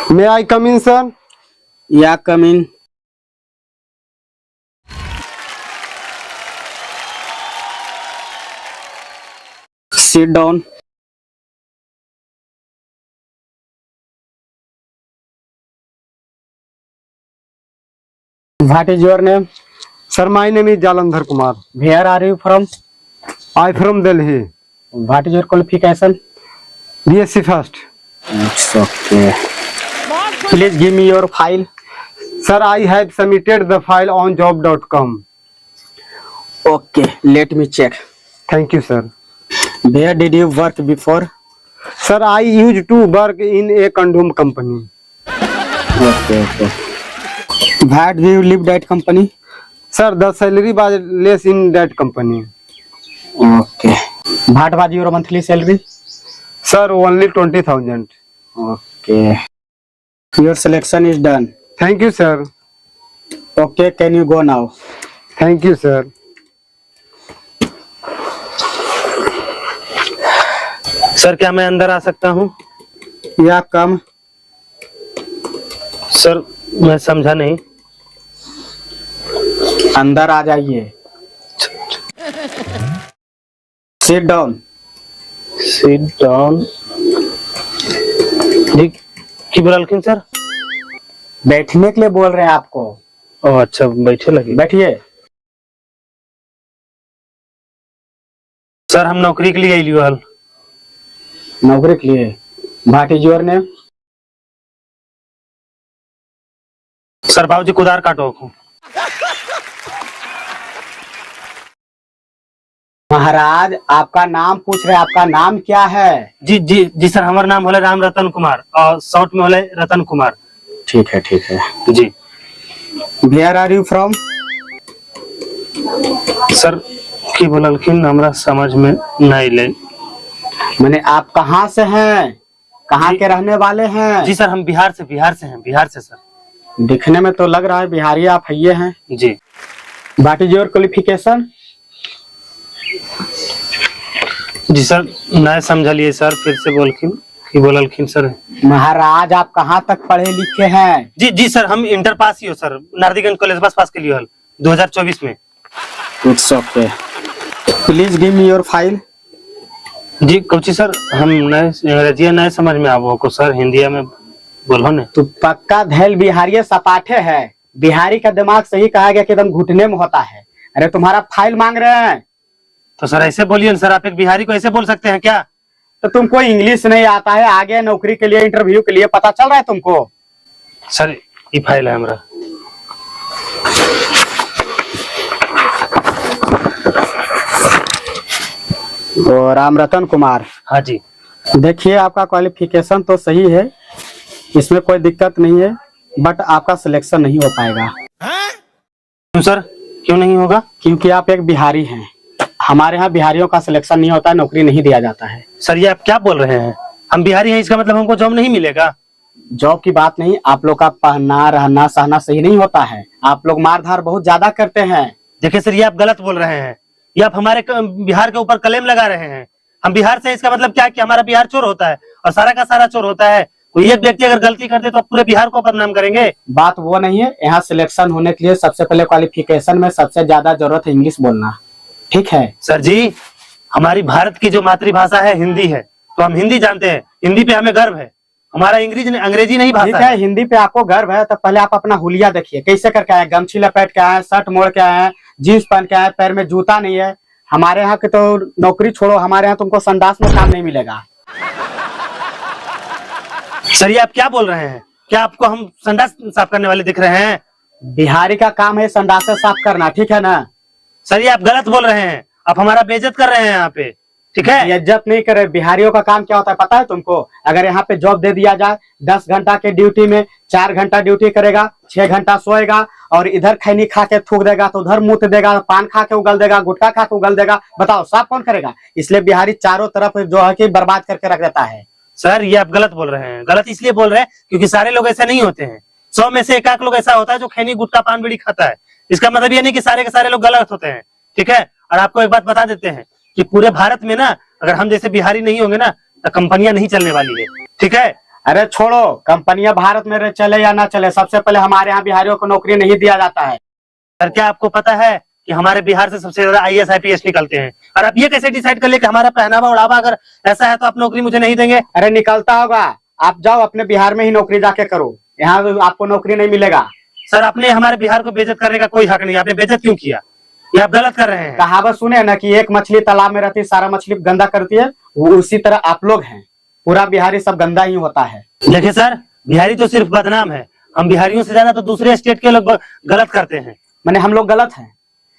May I come in, sir? Yeah, come in. Sit down. What is your name? Sir, my name is Jalandhar Kumar. Where are you from? I from Delhi. What is your qualification? BSc first. It's okay. Please give me your file. Sir, I have submitted the file on job.com. Okay, let me check. Thank you, sir. Where did you work before? Sir, I used to work in a condom company. Okay. Where do you leave that company? Sir, the salary was less in that company. Okay. What was your monthly salary? Sir, only 20,000. Okay. Your selection is done. Thank you, sir. Okay, can you go now? Thank you, sir. Sir क्या मैं अंदर आ सकता हूँ? या कम. Sir मैं समझा नहीं. अंदर आ जाइए. Sit down. Sit down. जी की बोलखिन सर? बैठने के लिए बोल रहे हैं आपको. ओह अच्छा बैठे लगे. बैठिए. सर हम नौकरी के लिए आइलियो हल. नौकरी के लिए. What is your name? Sir बाबूजी कुदार काटो को. महाराज आपका नाम पूछ रहे हैं. आपका नाम क्या है? जी सर हमारा नाम होले राम रतन कुमार और शॉर्ट में होले रतन कुमार. ठीक है जी. Where are you from? Sir की बोलखिन हमरा समझ में नहीं ले. मैंने आप कहाँ से हैं? कहाँ के रहने वाले हैं? जी सर हम बिहार से हैं. बिहार से सर. दिखने में तो लग रहा है बिहारी आप ये हैं. जी. What is your qualification? जी सर नहीं समझलिए सर फिर से बोलखिन सर. महाराज आप कहाँ तक पढ़े लिखे हैं? जी सर हम इंटर पास ही हो सर. नारदीगंज कॉलेज बस पास के लिए हल 2024 में. It's okay. Please give me your file. जी कौची सर हम अंग्रेजी नहीं समझ में आवो को सर. हिंदी में बोलो ने. तो पक्का धैल बिहारी सपाटे है. बिहारी का दिमाग सही कहा गया कि एकदम घुटने में होता है. अरे तुम्हारा फाइल मांग रहे हैं तो सर ऐसे बोलिए सर. आप एक बिहारी को ऐसे बोल सकते हैं क्या? तो तुमको इंग्लिश नहीं आता है. आगे नौकरी के लिए इंटरव्यू के लिए पता चल रहा है तुमको. सर ये फाइल है हमारा. तो राम रतन कुमार. हाँ जी. देखिए आपका क्वालिफिकेशन तो सही है. इसमें कोई दिक्कत नहीं है. बट आपका सिलेक्शन नहीं हो पाएगा. क्यों सर क्यों नहीं होगा? क्योंकि आप एक बिहारी हैं. हमारे यहाँ बिहारियों का सिलेक्शन नहीं होता है. नौकरी नहीं दिया जाता है. सर ये आप क्या बोल रहे हैं? हम बिहारी हैं इसका मतलब हमको जॉब नहीं मिलेगा? जॉब की बात नहीं. आप लोग का पहनना रहना सहना सही नहीं होता है. आप लोग मारधार बहुत ज्यादा करते हैं. देखिए सर ये आप गलत बोल रहे हैं. ये आप हमारे बिहार के ऊपर क्लेम लगा रहे हैं. हम बिहार से इसका मतलब क्या कि हमारा बिहार चोर होता है और सारा का सारा चोर होता है. कोई एक व्यक्ति अगर गलती करते तो पूरे बिहार को बदनाम करेंगे. बात वो नहीं है. यहाँ सिलेक्शन होने के लिए सबसे पहले क्वालिफिकेशन में सबसे ज्यादा जरूरत है इंग्लिश बोलना. ठीक है सर जी. हमारी भारत की जो मातृभाषा है हिंदी है तो हम हिंदी जानते हैं. हिंदी पे हमें गर्व है. हमारा अंग्रेजी नहीं भाषा है. हिंदी पे आपको गर्व है तो पहले आप अपना हुलिया देखिए कैसे करके आए. गमछी लपेट के आए, शर्ट मोड़ के आए, जीन्स पहन के आए, पैर में जूता नहीं है. हमारे यहाँ के तो नौकरी छोड़ो. हमारे यहाँ तुमको संडास में काम नहीं मिलेगा. सर ये आप क्या बोल रहे हैं? क्या आपको हम संडास साफ करने वाले दिख रहे हैं? बिहारी का काम है संडास साफ करना. ठीक है ना? सर ये आप गलत बोल रहे हैं. आप हमारा बेइज्जत कर रहे हैं यहाँ पे. ठीक है इज्जत नहीं करे. बिहारियों का काम क्या होता है पता है तुमको? अगर यहाँ पे जॉब दे दिया जाए 10 घंटा के ड्यूटी में 4 घंटा ड्यूटी करेगा, 6 घंटा सोएगा और इधर खैनी खा के थूक देगा तो उधर मुंह देगा, पान खा के उगल देगा, गुटखा खा के उगल देगा. बताओ साफ कौन करेगा? इसलिए बिहारी चारों तरफ जो है कि बर्बाद करके रख देता है. सर ये आप गलत बोल रहे हैं. गलत इसलिए बोल रहे हैं क्योंकि सारे लोग ऐसे नहीं होते हैं. 100 में से एक लोग ऐसा होता है जो खैनी गुटखा पान बीड़ी खाता है. इसका मतलब ये नहीं कि सारे के सारे लोग गलत होते हैं. ठीक है. और आपको एक बात बता देते हैं कि पूरे भारत में ना अगर हम जैसे बिहारी नहीं होंगे ना तो कंपनियां नहीं चलने वाली है. ठीक है. अरे छोड़ो, कंपनियां भारत में चले या ना चले, सबसे पहले हमारे यहाँ बिहारियों को नौकरी नहीं दिया जाता है। सर क्या आपको पता है कि हमारे बिहार से सबसे ज्यादा IAS IPS निकलते हैं, और आप ये कैसे डिसाइड कर ले कि हमारा पहनावा उड़ावा अगर ऐसा है तो आप नौकरी मुझे नहीं देंगे? अरे निकलता होगा, आप जाओ अपने बिहार में ही नौकरी जाके करो, यहाँ आपको नौकरी नहीं मिलेगा। सर आपने हमारे बिहार को बेइज्जत करने का कोई हक नहीं, आपने बेइज्जत क्यों किया? ये आप गलत कर रहे हैं। कहावत सुने ना कि एक मछली तालाब में रहती है, सारा मछली गंदा करती है, वो उसी तरह आप लोग हैं, पूरा बिहारी सब गंदा ही होता है। देखिए सर, बिहारी तो सिर्फ बदनाम है, हम बिहारियों से ज्यादा तो दूसरे स्टेट के लोग गलत करते हैं। मैंने हम लोग गलत हैं,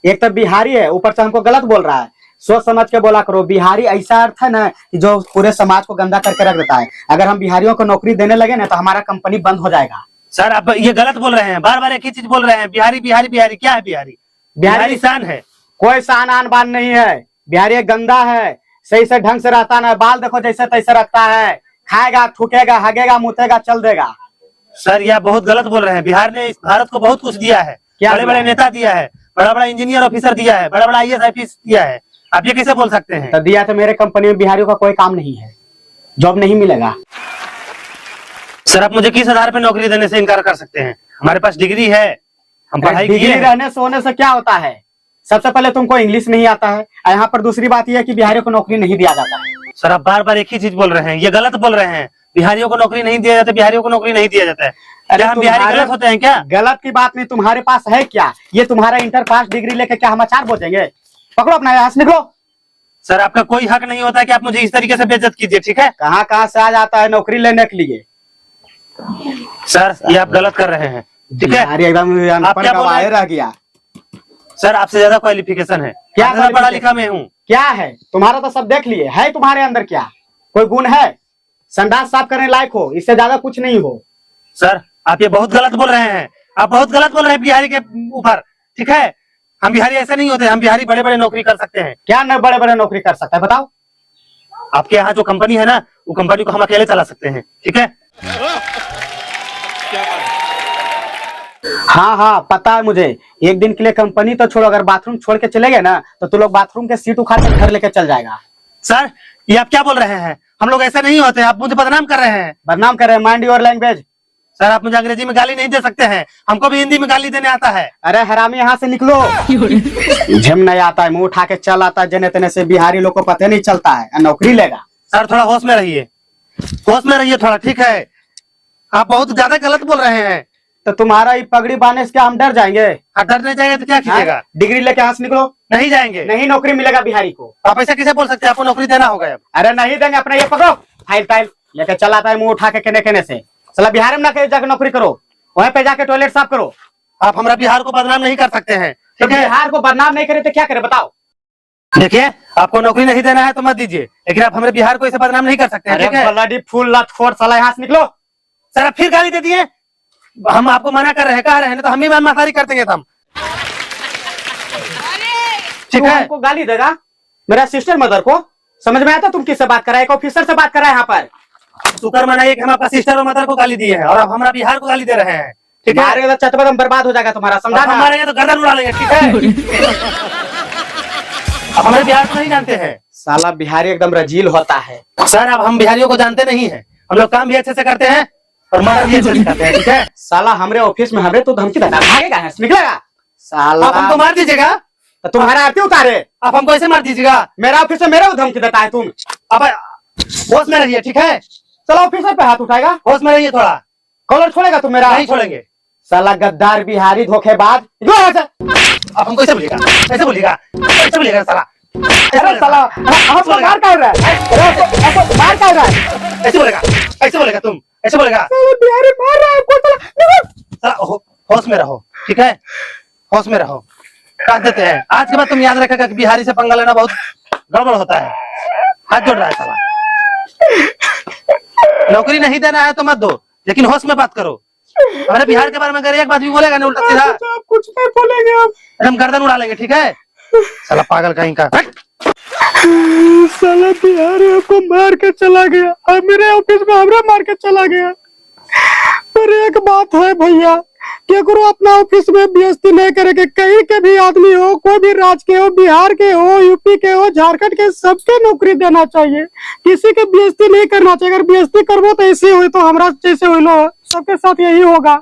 एक तो बिहारी है ऊपर से हमको गलत बोल रहा है। सोच समझ के बोला करो, बिहारी ऐसा अर्थ है ना कि जो पूरे समाज को गंदा करके रख देता है। अगर हम बिहारियों को नौकरी देने लगे ना तो हमारा कंपनी बंद हो जाएगा। सर आप ये गलत बोल रहे हैं, बार बार एक ही चीज बोल रहे हैं, बिहारी बिहारी बिहारी। क्या है बिहारी? बिहारी शान है। कोई शान आन बान नहीं है, बिहारी एक गंदा है, सही से ढंग से रहता ना, बाल देखो जैसे तैसे रखता है, खाएगा थूकेगा हगेगा मुतेगा चल देगा। सर ये आप बहुत गलत बोल रहे हैं। बिहार ने इस भारत को बहुत कुछ दिया है, बड़े बड़े नेता दिया है, बड़ा बड़ा इंजीनियर ऑफिसर दिया है, बड़ा बड़ा IAS IPS दिया है, आप ये कैसे बोल सकते हैं? तो दिया तो मेरे कंपनी में बिहारियों का कोई काम नहीं है, जॉब नहीं मिलेगा। सर आप मुझे किस आधार पर नौकरी देने से इनकार कर सकते हैं? हमारे पास डिग्री है, हम पढ़ाई किए डिग्री हैं। रहने से होने से क्या होता है? सबसे पहले तुमको इंग्लिश नहीं आता है, यहाँ पर दूसरी बात यह है कि बिहारियों को नौकरी नहीं दिया जाता है। सर आप बार बार एक ही चीज बोल रहे हैं, ये गलत बोल रहे हैं। बिहारियों को नौकरी नहीं दिया जाता, बिहारियों को नौकरी नहीं दिया जाता है। क्या हम बिहारी गलत होते हैं क्या? गलत की बात नहीं, तुम्हारे पास है क्या? ये तुम्हारा इंटर पास डिग्री लेके क्या हम अचार बोचेंगे? पकड़ो अपना, यहाँ से निकलो। सर आपका कोई हक नहीं होता कि आप मुझे इस तरीके से बेइज्जत कीजिए, ठीक है? कहाँ कहाँ से आ जाता है नौकरी लेने के लिए। सर ये आप गलत कर रहे हैं, ठीक है? बिहारी एकदम अनपढ़ क्या बोल रहे गंवार हैं? रह गया। सर आपसे ज्यादा क्वालिफिकेशन है, क्या आपसे ज्यादा पढ़ा लिखा मैं हूँ। क्या है तुम्हारा? तो सब देख लिए, है तुम्हारे अंदर क्या कोई गुण है? संडास साफ करने लायक हो, इससे ज्यादा कुछ नहीं हो। सर आप ये बहुत गलत बोल रहे हैं, आप बहुत गलत बोल रहे हैं बिहारी के ऊपर, ठीक है? हम बिहारी ऐसे नहीं होते, हम बिहारी बड़े बड़े नौकरी कर सकते हैं। क्या न बड़े बड़े नौकरी कर सकता है बताओ? आपके यहाँ जो कंपनी है ना, वो कंपनी को हम अकेले चला सकते हैं, ठीक है? हाँ हाँ पता है मुझे। एक दिन के लिए कंपनी तो छोड़ो, अगर बाथरूम छोड़ के चले गए ना तो तू लोग बाथरूम के सीट उखाड़ के घर लेके चल जाएगा। सर ये आप क्या बोल रहे हैं? हम लोग ऐसे नहीं होते, आप मुझे बदनाम कर रहे हैं। बदनाम कर रहे हैं, माइंड योर लैंग्वेज। सर आप मुझे अंग्रेजी में गाली नहीं दे सकते हैं, हमको भी हिंदी में गाली देने आता है। अरे हरामी यहाँ से निकलो। झिम नहीं आता है, मुंह उठा के चल आता है जने तेने से। बिहारी लोग को पता नहीं चलता है, नौकरी लेगा। सर थोड़ा होश में रहिए, होश में रहिए थोड़ा, ठीक है? आप बहुत ज्यादा गलत बोल रहे हैं। तो तुम्हारा ये पगड़ी बांधने से क्या हम डर जाएंगे? आप डर नहीं जाएंगे तो क्या कीजिएगा? डिग्री लेके यहाँ से निकलो। नहीं जाएंगे। नहीं नौकरी मिलेगा बिहारी को। आप ऐसा कैसे बोल सकते हैं? आपको नौकरी देना होगा अब। अरे नहीं देंगे, अपना ये पकड़ो, फाइल टाइल लेके चल आता है मुंह उठा के केने केने से। चला बिहार में ना जाके नौकरी करो, वहीं पे जाके टॉयलेट साफ करो। आप हमारा बिहार को बदनाम नहीं कर सकते हैं, तो ठीक है? बिहार को बदनाम नहीं करे तो क्या करे बताओ? देखिए आपको नौकरी नहीं देना है तो मत दीजिए, लेकिन आप हमारे बिहार को ऐसे बदनाम नहीं कर सकते हैं, ठीक है? ब्लडी फुल लतखोर साला, यहाँ से निकलो। सर आप फिर गाली दे दिए। हम आपको मना कर रहे हैं, कह रहे हैं, तो हम ही माथारी कर देंगे हम, ठीक तू है? हमको गाली देगा? मेरा सिस्टर मदर को समझ में आता तुम किससे बात कर रहा है? एक ऑफिसर से बात कर रहा है यहाँ पर। शुक्र मनाइए कि हम आपका सिस्टर और मदर को गाली दिए हैं और आप हमारा बिहार को गाली दे रहे हैं, ठीक है? मारेगा तो चतबदम बर्बाद हो जाएगा तुम्हारा, समझा आप ना? हमारे तो गर्दन उड़ा लेंगे, ठीक है? आप हमारे बिहार को नहीं जानते हैं। साला बिहारी एकदम रजील होता है। सर अब हम बिहारियों को जानते नहीं है, हम लोग काम भी अच्छे से करते हैं और मदद भी अच्छे से करते हैं, ठीक है? साला हमारे ऑफिस में हमें तो धमकी देता है, भागेगा यहाँ से, निकलेगा साला। आप हमको मार दीजिएगा, तो तुम्हारा आरती उतारे। आप हमको ऐसे मार दीजिएगा। मेरा ऑफिस में मेरे को धमकी देता है तुम। अब होश में रहिए, ठीक है? चलो ऑफिसर पे हाथ उठाएगा, होश में रहिए थोड़ा। कॉलर छोड़ेगा तुम मेरा? नहीं छोड़ेंगे। साला गद्दार बिहारी धोखेबाज। जो है से। आप हमको ऐसे बोलिएगा, ऐसे बोलिएगा, ऐसे बोलिएगा साला। अरे साला हमको मार कर रहा है, ऐसे मार कर रहा है। ऐसे बोलेगा, ऐसे बोलेगा, तुम ऐसे बोलेगा। साला बिहारी मार रहा है हमको, साला साला होश में रहो, ठीक है? होश में रहो, काट देते हैं। आज के बाद तुम याद रखेगा कि बिहारी से पंगा लेना बहुत गड़बड़ होता है। हाथ जोड़ रहा है साला। नौकरी नहीं देना है तो मत दो, लेकिन होश में बात करो। हमारे बिहार के बारे में अगर एक बात भी बोलेगा ना उल्टा सीधा, आप कुछ नहीं बोलेंगे हम गर्दन उड़ा लेंगे, ठीक है? साला पागल कहीं का। साला बिहारी हमको मार के चला गया और मेरे ऑफिस में हमरा मार के चला गया। पर एक बात है भैया, केकरो अपना ऑफिस में बेइज्जती नहीं करेंगे। कहीं के भी आदमी हो, कोई भी राज्य के हो, बिहार के हो, यूपी के हो, झारखंड के, सबके नौकरी देना चाहिए। किसी के बेइज्जती नहीं करना चाहिए। अगर बेइज्जती करबो तो ऐसे हुई तो हमरा जैसे हुई लो, सबके साथ यही होगा।